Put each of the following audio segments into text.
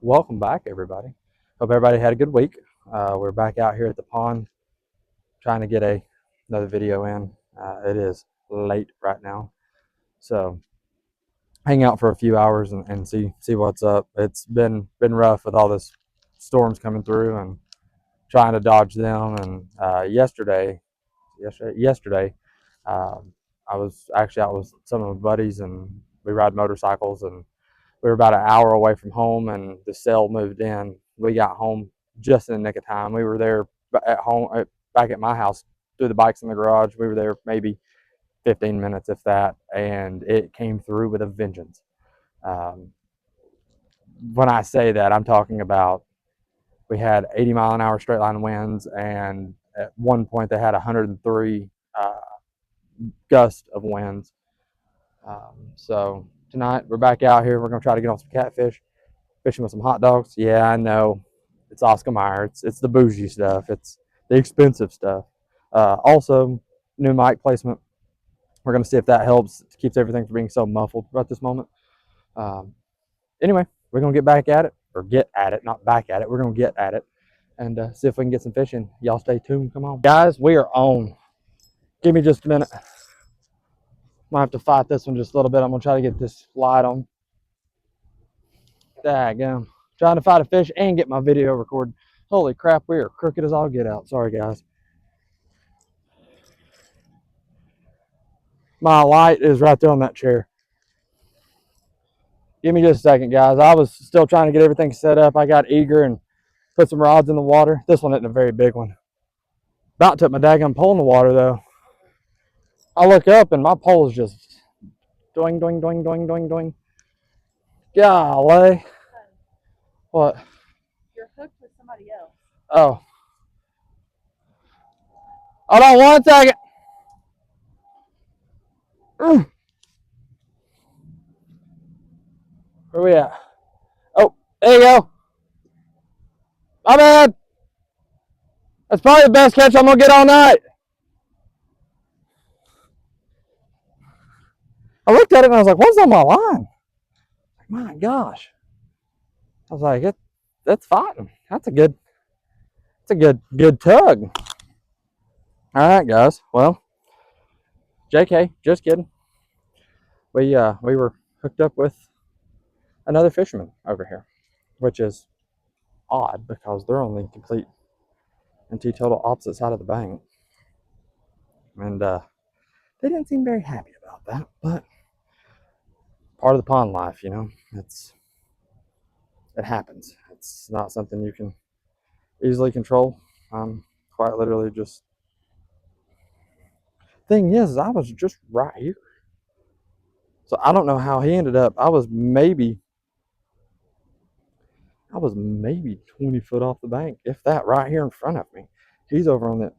Welcome back, everybody. Hope everybody had a good week. We're back out here at the pond trying to get another video in. It is late right now, so hang out for a few hours and see what's up. It's been rough with all this storms coming through and trying to dodge them. And yesterday, um, I was actually out with some of my buddies and we ride motorcycles, and we were about an hour away from home, and the cell moved in. We got home just in the nick of time. We were there at home, back at my house, threw the bikes in the garage. We were there maybe 15 minutes, if that, and it came through with a vengeance. Um, when I say that, I'm talking about we had 80-mile-an-hour straight line winds, and at one point they had 103 gust of winds. So tonight we're back out here. We're gonna try to get on some catfish, fishing with some hot dogs. Yeah, I know. It's Oscar Mayer. It's the bougie stuff. It's the expensive stuff. Also, new mic placement. We're gonna see if that helps. It keeps everything from being so muffled right this moment. Um, anyway, we're gonna get back at it, or get at it, not back at it. We're gonna get at it and see if we can get some fishing. Y'all stay tuned. Come on, guys. We are on. Give me just a minute. Might have to fight this one just a little bit. I'm gonna try to get this light on. Daggum. Trying to fight a fish and get my video recorded. Holy crap, we are crooked as all get out. Sorry, guys. My light is right there on that chair. Give me just a second, guys. I was still trying to get everything set up. I got eager and put some rods in the water. This one isn't a very big one. About took my daggum pole in the water, though. I look up and my pole is just doing, doing, doing, doing, doing, doing. Golly. What? You're hooked with somebody else. Oh. Hold on 1 second. Where we at? Oh, there you go. My bad. That's probably the best catch I'm going to get all night. I looked at it and I was like, what's on my line? My gosh. I was like, that's fighting. That's a good tug. All right, guys. Well, JK, just kidding. We were hooked up with another fisherman over here, which is odd because they're on the complete and total opposite side of the bank. And they didn't seem very happy about that, but part of the pond life, it happens. It's not something you can easily control. Quite literally just thing is I was just right here. So I don't know how he ended up. I was maybe 20 foot off the bank, if that, right here in front of me. He's over on the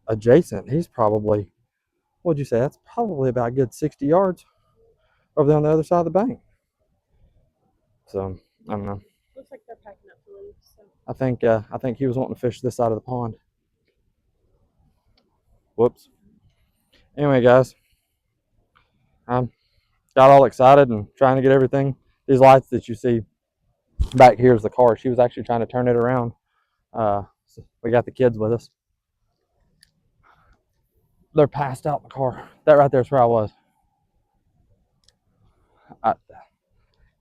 adjacent. He's probably, what'd you say? That's probably about a good 60 yards over there on the other side of the bank. So I don't know. Looks like they're packing up to leave. So. I think he was wanting to fish this side of the pond. Whoops. Anyway, guys, I got all excited and trying to get everything. These lights that you see back here is the car. She was actually trying to turn it around. So we got the kids with us. They're passed out in the car. That right there is where I was.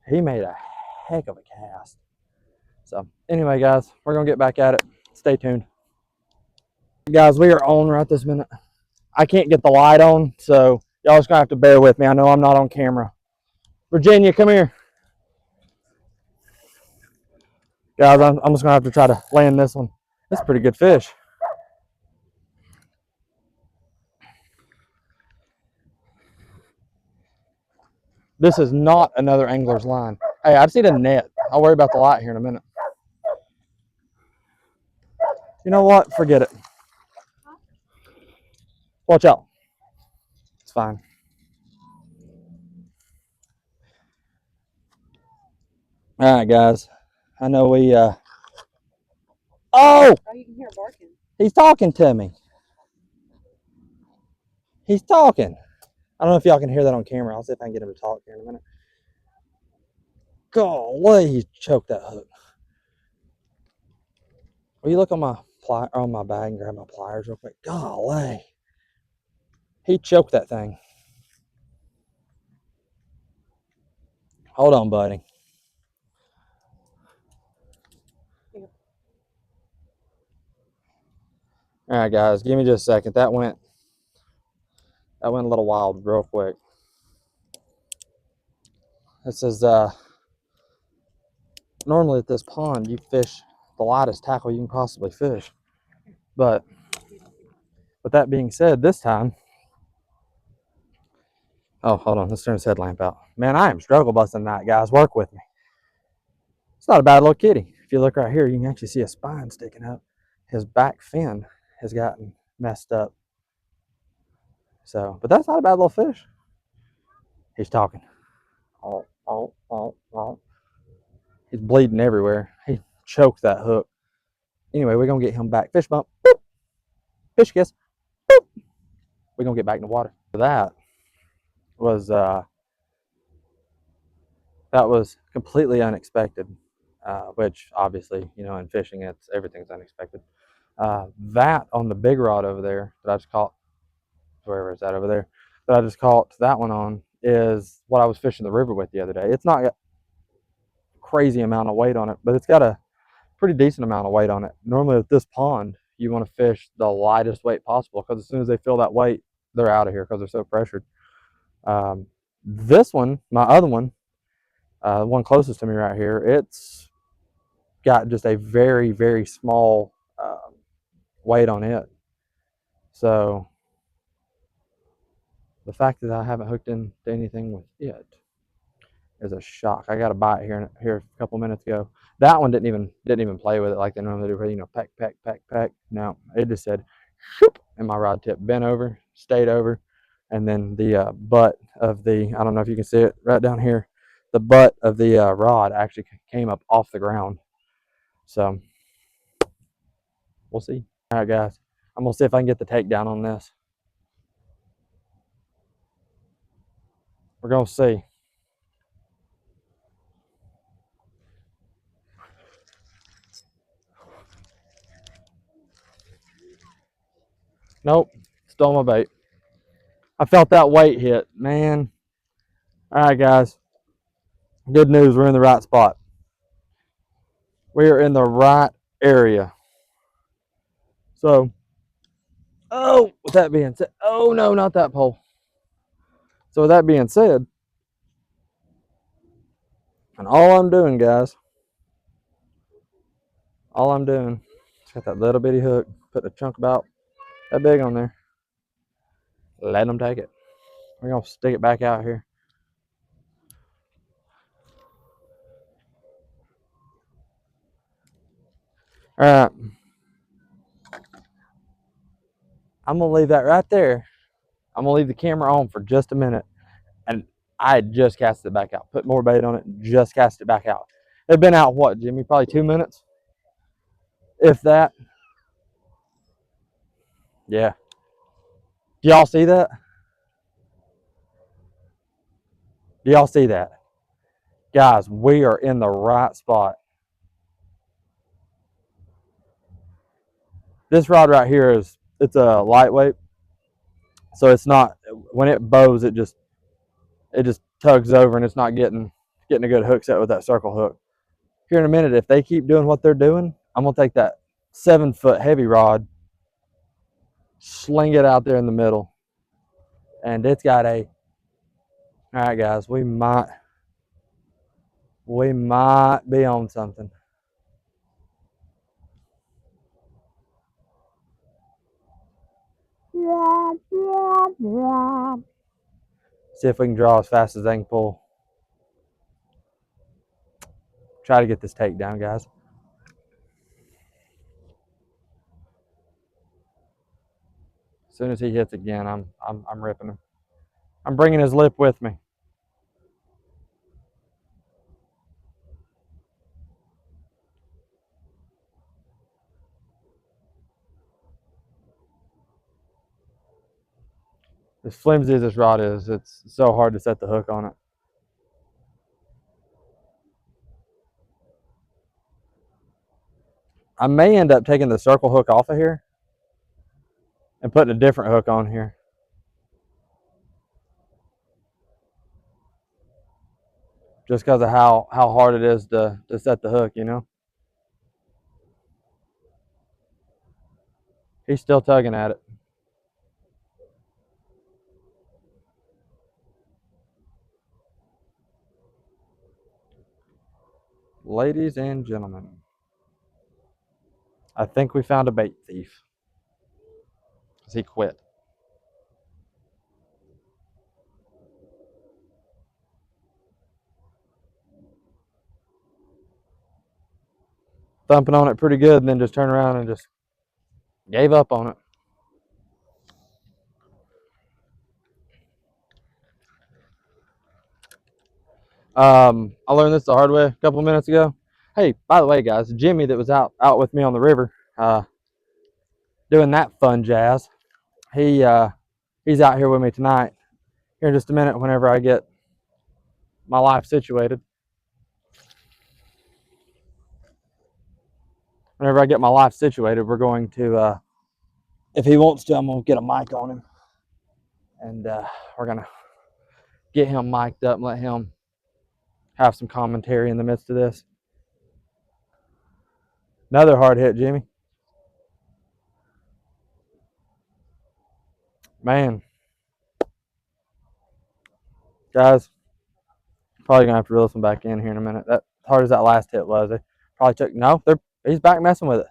He made a heck of a cast. So anyway, guys, we're gonna get back at it. Stay tuned. Guys, we are on right this minute. I can't get the light on, so y'all just gonna have to bear with me. I know I'm not on camera. Virginia, come here. Guys, I'm just gonna have to try to land this one. That's a pretty good fish. This is not another angler's line. Hey, I've seen a net. I'll worry about the light here in a minute. You know what? Forget it. Watch out. It's fine. All right, guys. I know we Oh! Oh, you can hear barking. He's talking to me. He's talking. I don't know if y'all can hear that on camera. I'll see if I can get him to talk here in a minute. Golly, he choked that hook. Will you look on my bag and grab my pliers real quick? Golly. He choked that thing. Hold on, buddy. All right, guys, give me just a second. That went a little wild real quick. This is normally at this pond you fish the lightest tackle you can possibly fish. But with that being said, this time, oh, hold on, let's turn this headlamp out. Man, I am struggle busting tonight, guys. Work with me. It's not a bad little kitty. If you look right here, you can actually see a spine sticking up. His back fin has gotten messed up. So, but that's not a bad little fish. He's talking. Oh, oh, oh, oh. He's bleeding everywhere. He choked that hook. Anyway, we're going to get him back. Fish bump. Boop. Fish kiss. Boop. We're going to get back in the water. That was completely unexpected, which obviously, you know, in fishing, everything's unexpected. That on the big rod over there that I just caught, wherever it's at over there, that I just caught that one on is what I was fishing the river with the other day. It's not got a crazy amount of weight on it, but it's got a pretty decent amount of weight on it. Normally with this pond, you want to fish the lightest weight possible because as soon as they feel that weight, they're out of here because they're so pressured. This one, my other one, one closest to me right here, it's got just a very, very small weight on it. So the fact that I haven't hooked into anything with it is a shock. I got a bite here a couple minutes ago. That one didn't even play with it like they normally do. You know, peck, peck, peck, peck. No, it just said, shoop, and my rod tip bent over, stayed over, and then the butt of the, I don't know if you can see it right down here, the butt of the rod actually came up off the ground. So we'll see. All right, guys, I'm gonna see if I can get the takedown on this. We're gonna see. Nope, stole my bait. I felt that weight hit, man. All right, guys. Good news, we're in the right spot. We are in the right area. So, oh, with that being said, oh no, not that pole. So with that being said, and all I'm doing, guys, all I'm doing, just got that little bitty hook, put a chunk about that big on there, let them take it. We're gonna stick it back out here. All right, I'm gonna leave that right there. I'm gonna leave the camera on for just a minute, and I had just cast it back out. Put more bait on it, just cast it back out. It'd been out what, Jimmy? Probably 2 minutes, if that. Yeah. Do y'all see that? Do y'all see that? Guys, we are in the right spot. This rod right here it's a lightweight, so it's not, when it bows, it just tugs over and it's not getting a good hook set with that circle hook. Here in a minute, if they keep doing what they're doing, I'm gonna take that 7-foot heavy rod, sling it out there in the middle, and it's got a, all right guys, we might be on something. See if we can draw as fast as they can pull. Try to get this takedown, guys. As soon as he hits again, I'm ripping him. I'm bringing his lip with me. As flimsy as this rod is, it's so hard to set the hook on it. I may end up taking the circle hook off of here and putting a different hook on here. Just because of how hard it is to set the hook, you know. He's still tugging at it. Ladies and gentlemen, I think we found a bait thief. Because he quit. Thumping on it pretty good and then just turned around and just gave up on it. I learned this the hard way a couple of minutes ago. Hey, by the way, guys, Jimmy that was out with me on the river, doing that fun jazz. He's out here with me tonight. Here in just a minute, whenever I get my life situated. Whenever I get my life situated, we're going to, if he wants to, I'm going to get a mic on him. And we're going to get him mic'd up and let him have some commentary in the midst of this. Another hard hit, Jimmy. Man. Guys, probably going to have to reel this one back in here in a minute. That as hard as that last hit was, they probably took, no, he's back messing with it.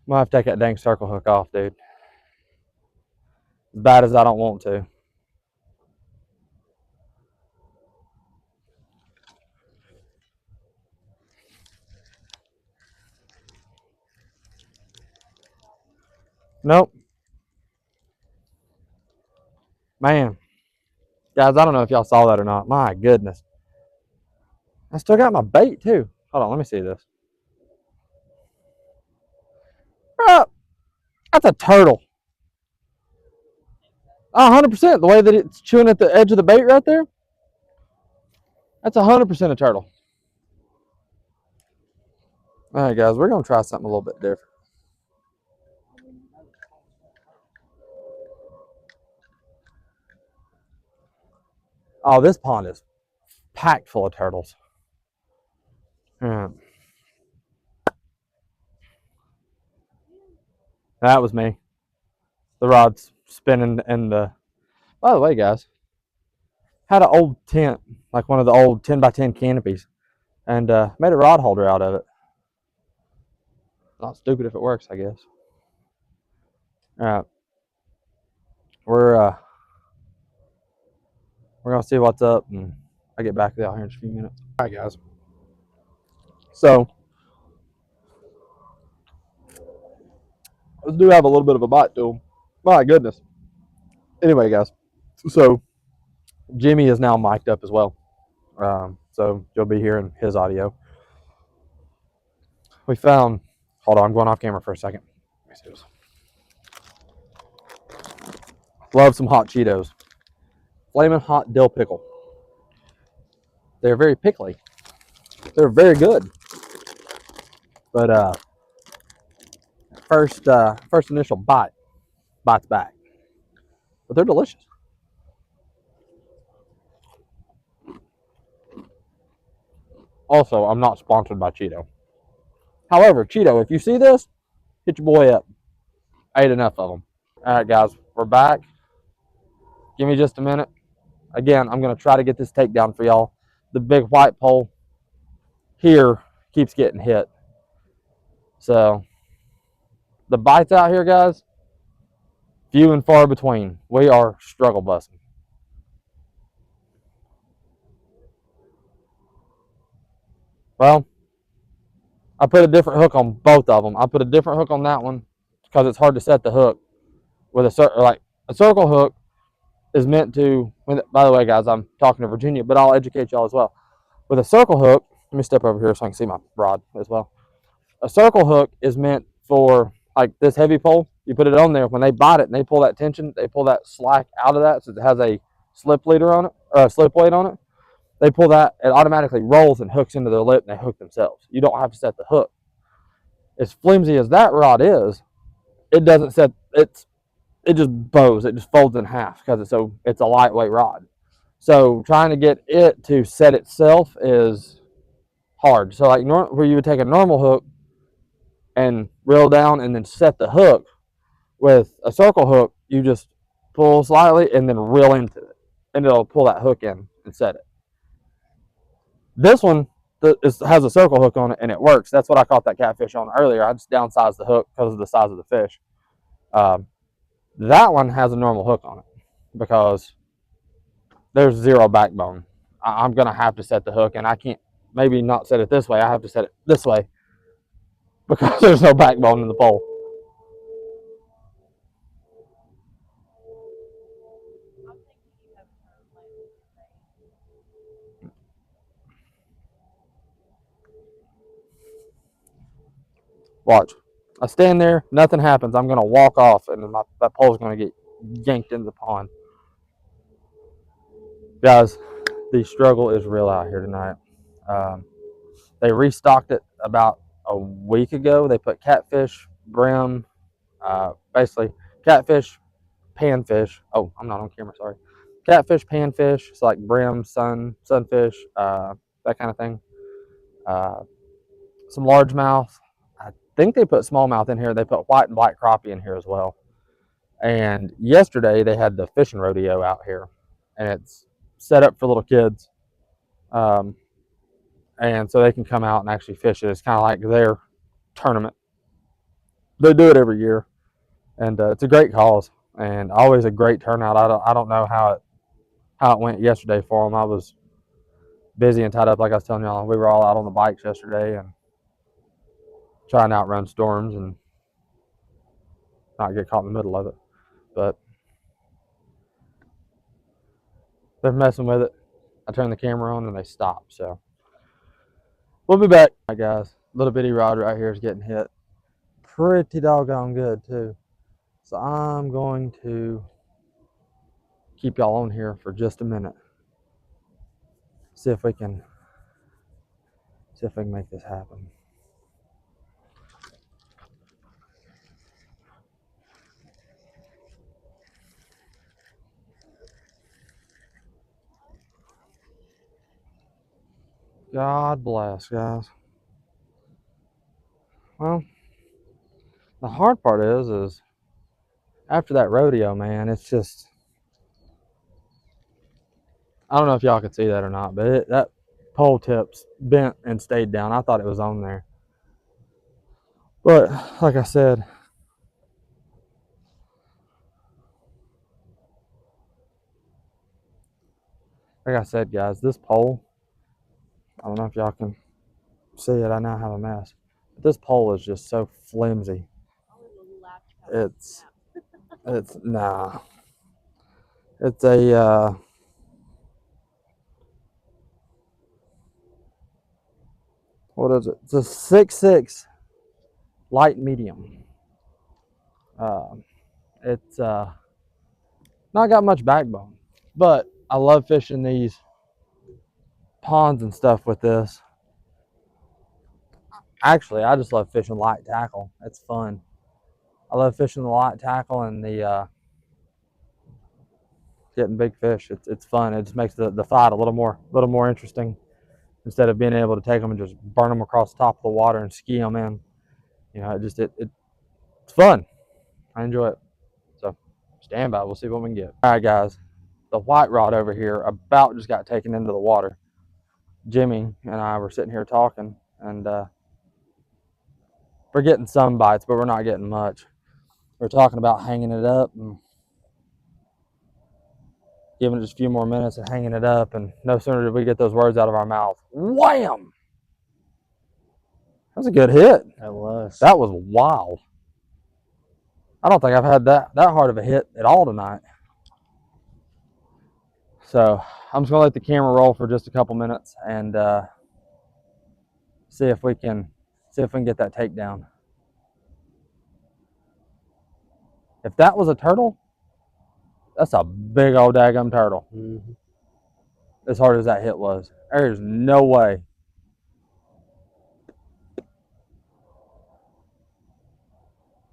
I'm going to have to take that dang circle hook off, dude. As bad as I don't want to. Nope. Man. Guys, I don't know if y'all saw that or not. My goodness. I still got my bait, too. Hold on, let me see this. Oh, that's a turtle. 100%. The way that it's chewing at the edge of the bait right there. That's 100% a turtle. All right, guys, we're going to try something a little bit different. Oh, this pond is packed full of turtles. Yeah. That was me. The rod's spinning and the... By the way, guys, had an old tent, like one of the old 10 by 10 canopies, and made a rod holder out of it. Not stupid if it works, I guess. All right. We're gonna see what's up, and I'll get back to y'all here in just a few minutes. All right, guys. So let's do have a little bit of a bite to them. My goodness. Anyway, guys. So Jimmy is now mic'd up as well. So you'll be hearing his audio. We found. Hold on, I'm going off camera for a second. Love some hot Cheetos. Flaming hot dill pickle. They're very pickly. They're very good. But first initial bites back. But they're delicious. Also, I'm not sponsored by Cheeto. However, Cheeto, if you see this, hit your boy up. I ate enough of them. All right, guys, we're back. Give me just a minute. Again, I'm going to try to get this takedown for y'all. The big white pole here keeps getting hit. So, the bites out here, guys, few and far between. We are struggle busting. Well, I put a different hook on both of them. I put a different hook on that one because it's hard to set the hook with a circle hook is meant to. By the way, guys, I'm talking to Virginia, but I'll educate y'all as well. With a circle hook, let me step over here so I can see my rod as well. A circle hook is meant for like this heavy pole. You put it on there. When they bite it and they pull that tension, they pull that slack out of that, so it has a slip leader on it or a slip weight on it. They pull that, it automatically rolls and hooks into their lip, and they hook themselves. You don't have to set the hook. As flimsy as that rod is, it doesn't set. It just bows. It just folds in half because it's a lightweight rod. So trying to get it to set itself is hard. So like where you would take a normal hook and reel down and then set the hook, with a circle hook, you just pull slightly and then reel into it, and it'll pull that hook in and set it. This one has a circle hook on it, and it works. That's what I caught that catfish on earlier. I just downsized the hook because of the size of the fish. That one has a normal hook on it because there's zero backbone. I'm going to have to set the hook, and I can't maybe not set it this way. I have to set it this way because there's no backbone in the pole. Watch. I stand there, nothing happens. I'm going to walk off, and that pole's going to get yanked into the pond. Guys, the struggle is real out here tonight. They restocked it about a week ago. They put catfish, brim, basically catfish, panfish. Oh, I'm not on camera, sorry. Catfish, panfish, so like brim, sunfish, that kind of thing. Some largemouth. I think they put smallmouth in here. They put white and black crappie in here as well. And yesterday they had the fishing rodeo out here, and it's set up for little kids, and so they can come out and actually fish it. It's kind of like their tournament. They do it every year, and it's a great cause and always a great turnout. I don't know how it went yesterday for them. I was busy and tied up, like I was telling y'all. We were all out on the bikes yesterday and trying to outrun storms and not get caught in the middle of it. But they're messing with it. I turn the camera on and they stop. So we'll be back. All right, guys. Little bitty rod right here is getting hit pretty doggone good too. So I'm going to keep y'all on here for just a minute. See if we can make this happen. God bless, guys. Well, the hard part is after that rodeo, man, it's just, I don't know if y'all could see that or not, but that pole tips bent and stayed down. I thought it was on there. But like I said, guys, this pole, I don't know if y'all can see it. I now have a mess. But this pole is just so flimsy. It's nah. It's a what is it? It's a 6'6" light medium. It's not got much backbone, but I love fishing these ponds and stuff with this. Actually, I just love fishing light tackle. It's fun. I love fishing the light tackle and the getting big fish. It's fun. It just makes the fight a little more interesting instead of being able to take them and just burn them across the top of the water and ski them in. You know, it's fun. I enjoy it. So stand by. We'll see what we can get. All right, guys. The white rod over here about just got taken into the water. Jimmy and I were sitting here talking, and we're getting some bites, but we're not getting much. We're talking about hanging it up and giving it just a few more minutes and hanging it up, and no sooner did we get those words out of our mouth, wham! That was a good hit. That was. That was wild. I don't think I've had that hard of a hit at all tonight. So I'm just gonna let the camera roll for just a couple minutes and see if we can get that takedown. If that was a turtle, that's a big old daggum turtle. Mm-hmm. as hard as that hit was. There's no way.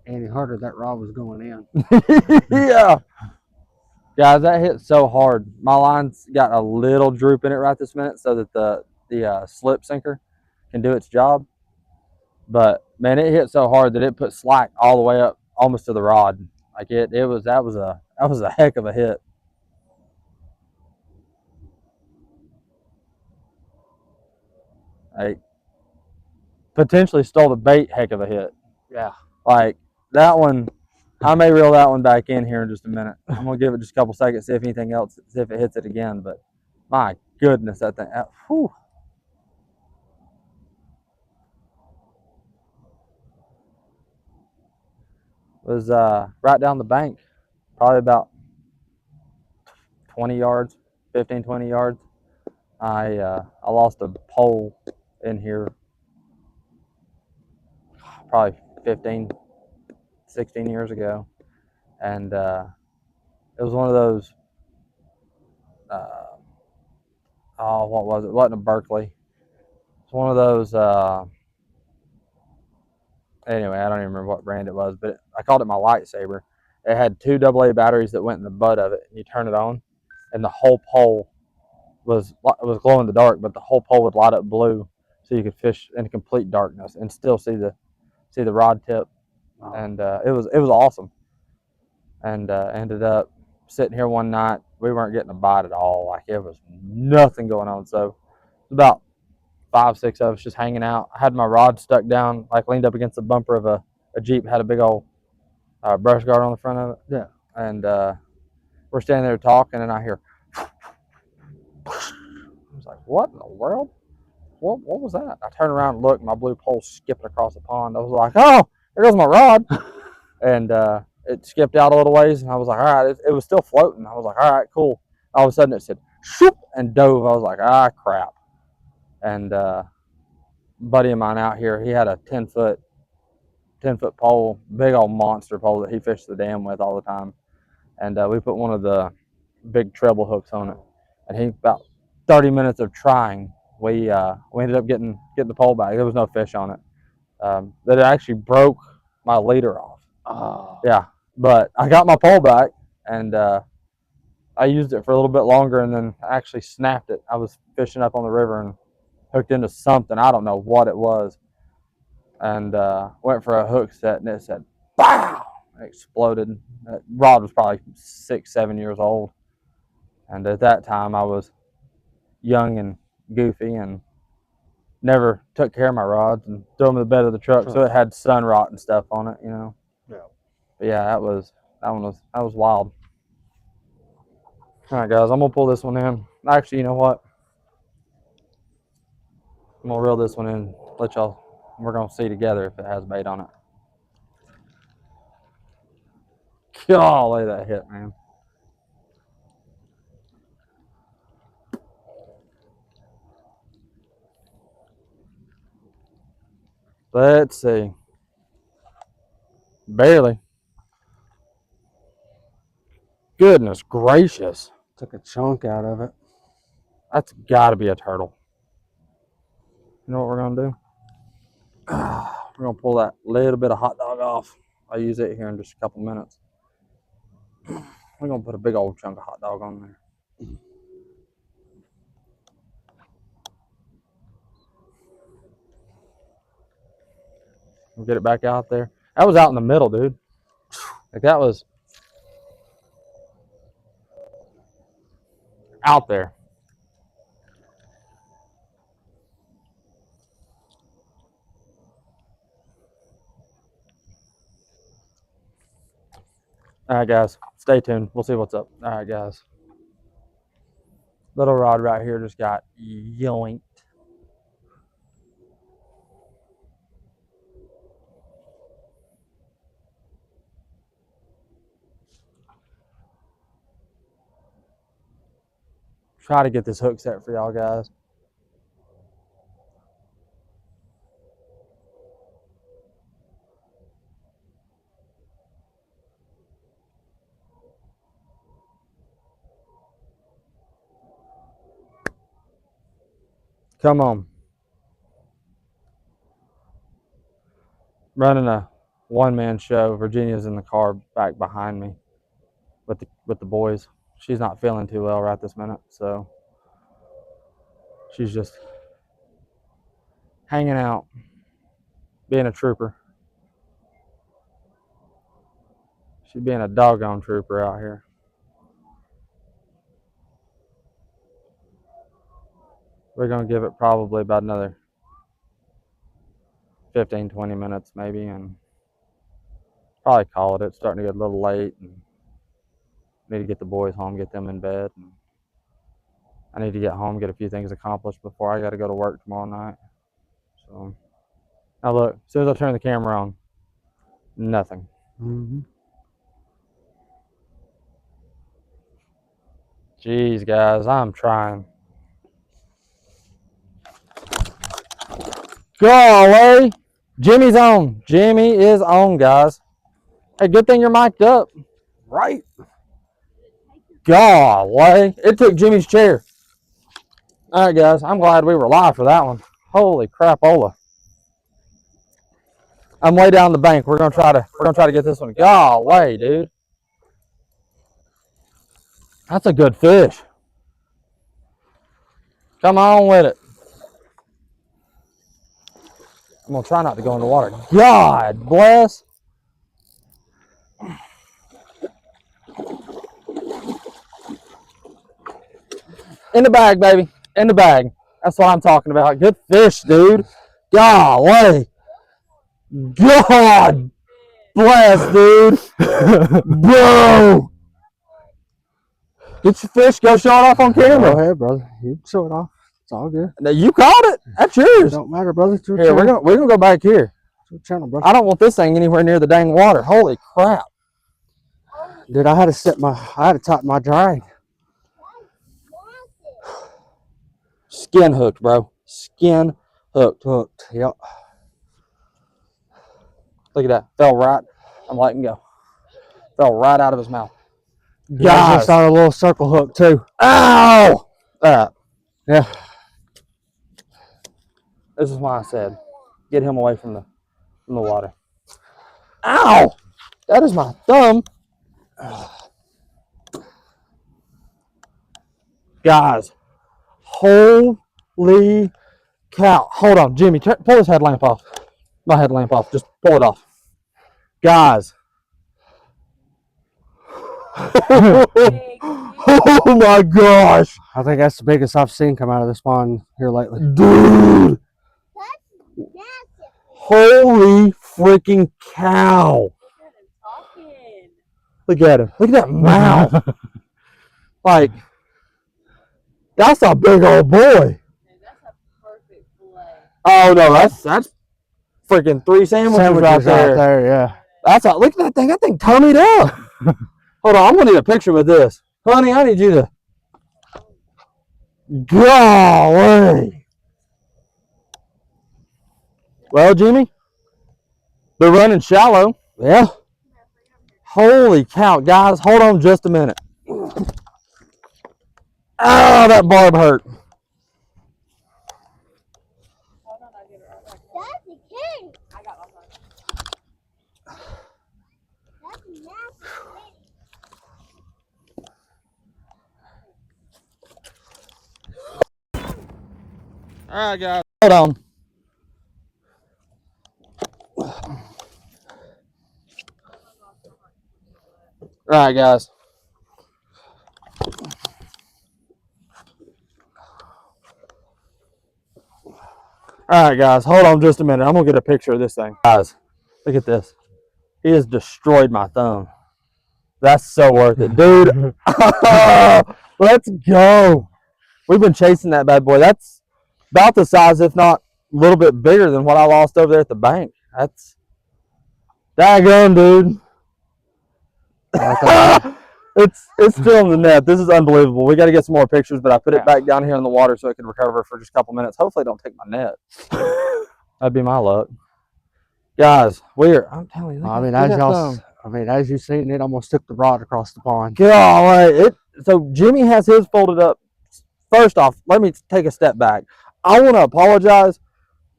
Any harder, that rod was going in. Yeah. Guys, that hit so hard. My line's got a little droop in it right this minute so that the slip sinker can do its job. But man, it hit so hard that it put slack all the way up almost to the rod. Like it was that was a heck of a hit. Like potentially stole the bait heck of a hit. Yeah. Like that one, I may reel that one back in here in just a minute. I'm gonna give it just a couple seconds, see if anything else, see if it hits it again. But my goodness, that thing, whew. Was right down the bank, probably about 20 yards, 15, 20 yards. I lost a pole in here probably 15, 16 years ago, and it was one of those. Uh, oh, what was it? It wasn't a Berkeley. It's one of those. Anyway, I don't even remember what brand it was, but I called it my lightsaber. It had two AA batteries that went in the butt of it, and you turn it on, and the whole pole was glow in the dark, but the whole pole would light up blue, so you could fish in complete darkness and still see the rod tip, and it was awesome. And ended up sitting here one night. We weren't getting a bite at all. Like it was nothing going on. So it was about 5, 6 of us just hanging out. I had my rod stuck down, like leaned up against the bumper of a Jeep, had a big old brush guard on the front of it. Yeah. And we're standing there talking, and I hear, I was like, what in the world? What was that? I turned around and looked, my blue pole skipping across the pond. I was like, oh, there goes my rod. And it skipped out a little ways, and I was like, all right, it was still floating. I was like, all right, cool. All of a sudden it said, shoop, and dove. I was like, ah, crap. And buddy of mine out here, he had a 10-foot pole, big old monster pole that he fished the dam with all the time. And we put one of the big treble hooks on it. And he about 30 minutes of trying, we ended up getting the pole back. There was no fish on it. That actually broke my leader off. Oh. Yeah, but I got my pole back, and I used it for a little bit longer, and then actually snapped it. I was fishing up on the river and hooked into something. I don't know what it was, and went for a hook set, and it said, "Bow!" It exploded. That rod was probably 6, 7 years old, and at that time I was young and goofy and never took care of my rods and threw them in the bed of the truck, so it had sun rot and stuff on it, you know. Yeah. But yeah, that was wild. All right, guys, I'm gonna pull this one in. Actually, you know what? I'm gonna reel this one in. Let y'all. We're gonna see together if it has bait on it. Golly, that hit, man. Let's see. Barely. Goodness gracious. Took a chunk out of it. That's got to be a turtle. You know what we're gonna do? We're gonna pull that little bit of hot dog off. I'll use it here in just a couple minutes. We're gonna put a big old chunk of hot dog on there. We'll get it back out there. That was out in the middle, dude. Like that was out there. All right, guys, stay tuned. We'll see what's up. All right, guys. Little rod right here just got yoinked. Try to get this hook set for y'all guys. Come on. Running a one-man show. Virginia's in the car back behind me with the boys. She's not feeling too well right this minute, so she's just hanging out, being a trooper. She's being a doggone trooper out here. We're going to give it probably about another 15, 20 minutes maybe, and probably call it. It's starting to get a little late, and need to get the boys home, get them in bed. And I need to get home, get a few things accomplished before I got to go to work tomorrow night. So now look, as soon as I turn the camera on, nothing. Mm-hmm. Jeez, guys, I'm trying. Golly, Jimmy's on. Jimmy is on, guys. Hey, good thing you're mic'd up. Right. Golly, it took Jimmy's chair. All right, guys, I'm glad we were live for that one. Holy crapola. I'm way down the bank. We're gonna try to get this one. Golly, dude. That's a good fish. Come on with it. I'm gonna try not to go in the water. God bless. In the bag, baby. In the bag. That's what I'm talking about. Good fish, dude. Golly. God bless, dude. Bro. Get your fish. Go show it off on Go camera. ahead, brother. You can show it off. It's all good. Now, you caught it. That's yours. Don't matter, brother. It's your Here, channel. we're gonna go back here. It's your channel, brother. I don't want this thing anywhere near the dang water. Holy crap. Dude, I had to tighten my drag. Skin hooked, bro. Skin hooked. Hooked. Yep. Look at that. Fell right. I'm letting go. Fell right out of his mouth. Yeah, I Guys. just on a little circle hook too. Ow! Yeah. This is why I said, get him away from the water. Ow! That is my thumb. Guys, holy cow. Hold on, Jimmy, pull his headlamp off. My headlamp off. Just pull it off. Guys. Oh my gosh. I think that's the biggest I've seen come out of this pond here lately. Dude. Holy freaking cow. Look at him. Look at that mouth. Like, that's a big old boy. That's a perfect fillet. Oh no, that's freaking 3 sandwiches right there. Yeah. That's a, look at that thing. That thing tummied up. Hold on, I'm gonna need a picture with this. Honey, I need you to. Golly. Well, Jimmy, they're running shallow. Yeah. Holy cow, guys, hold on just a minute. Oh, that barb hurt. Hold on, I'll get it right back. That's the king. I got my phone. That's a massive fish. All right, guys, hold on. All right, guys. All right, guys, hold on just a minute. I'm gonna get a picture of this thing. Guys, look at this. He has destroyed my thumb. That's so worth it, dude. Let's go. We've been chasing that bad boy. That's about the size, if not a little bit bigger than what I lost over there at the bank. That's daggone, dude. It's still in the net. This is unbelievable. We got to get some more pictures, but I put it back down here in the water so it can recover for just a couple minutes. Hopefully, it don't take my net. That'd be my luck, guys. I'm telling you. As you seen, it almost took the rod across the pond. Golly, so Jimmy has his folded up. First off, let me take a step back. I want to apologize.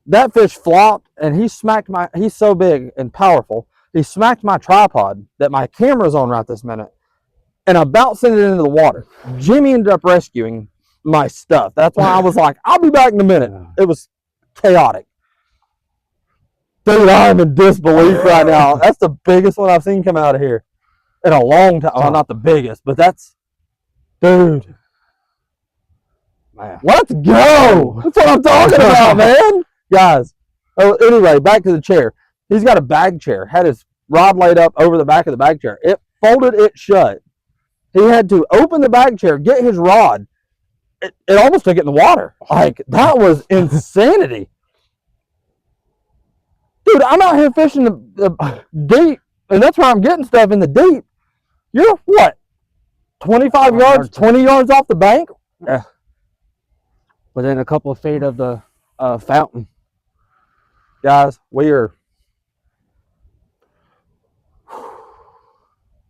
That fish flopped, and he smacked my. He's so big and powerful. He smacked my tripod that my camera's on right this minute, and I about sent it into the water. Jimmy ended up rescuing my stuff. That's why I was like, I'll be back in a minute. It was chaotic. Dude, I'm in disbelief right now. That's the biggest one I've seen come out of here in a long time. Well, not the biggest, but that's, dude. Man. Let's go. That's what I'm talking about, man. Guys. Oh, anyway, back to the chair. He's got a bag chair. Had his rod laid up over the back of the bag chair. It folded it shut. He had to open the bag chair, get his rod. It almost took it in the water. Like, that was insanity. Dude, I'm out here fishing the deep, and that's where I'm getting stuff in the deep. You're what? 25 yards, 20 yards off the bank? Yeah. Within a couple of feet of the fountain. Guys, we're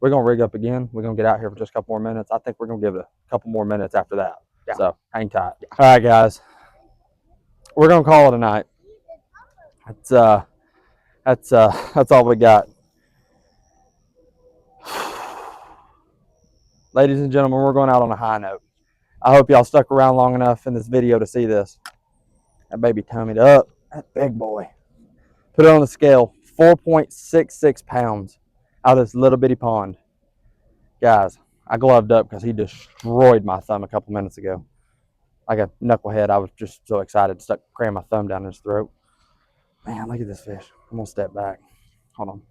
going to rig up again. We're going to get out here for just a couple more minutes. I think we're going to give it a couple more minutes after that. Yeah. So hang tight. Yeah. All right, guys. We're going to call it a night. That's all we got. Ladies and gentlemen, we're going out on a high note. I hope y'all stuck around long enough in this video to see this. That baby tummied up. That big boy. Put it on the scale. 4.66 pounds out of this little bitty pond. Guys, I gloved up because he destroyed my thumb a couple minutes ago. Like a knucklehead, I was just so excited, stuck cramming my thumb down his throat. Man, look at this fish. I'm going to step back. Hold on.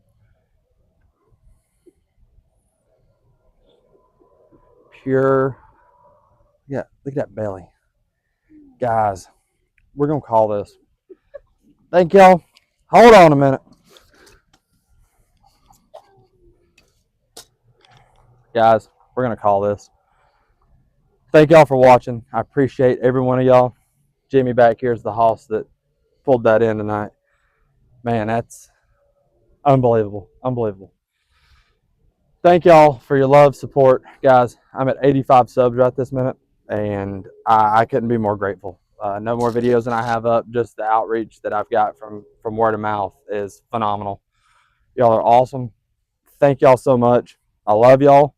Pure. Yeah, look at that belly. Guys, we're going to call this. Thank y'all. Hold on a minute. Guys, we're going to call this. Thank y'all for watching. I appreciate every one of y'all. Jimmy back here is the hoss that pulled that in tonight. Man, that's unbelievable. Unbelievable. Thank y'all for your love, support. Guys, I'm at 85 subs right this minute, and I couldn't be more grateful. No more videos than I have up. Just the outreach that I've got from word of mouth is phenomenal. Y'all are awesome. Thank y'all so much. I love y'all.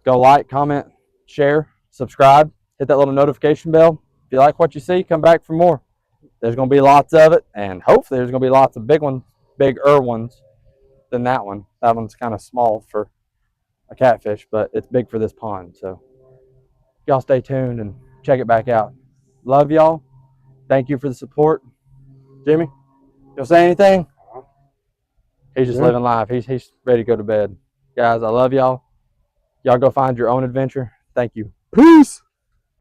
Go like, comment, share, subscribe. Hit that little notification bell. If you like what you see, come back for more. There's going to be lots of it, and hopefully there's going to be lots of bigger ones than that one. That one's kind of small for a catfish, but it's big for this pond. So y'all stay tuned and check it back out. Love y'all. Thank you for the support. Jimmy, you'll say anything? He's just living life. He's ready to go to bed. Guys, I love y'all. Y'all go find your own adventure. Thank you. Peace.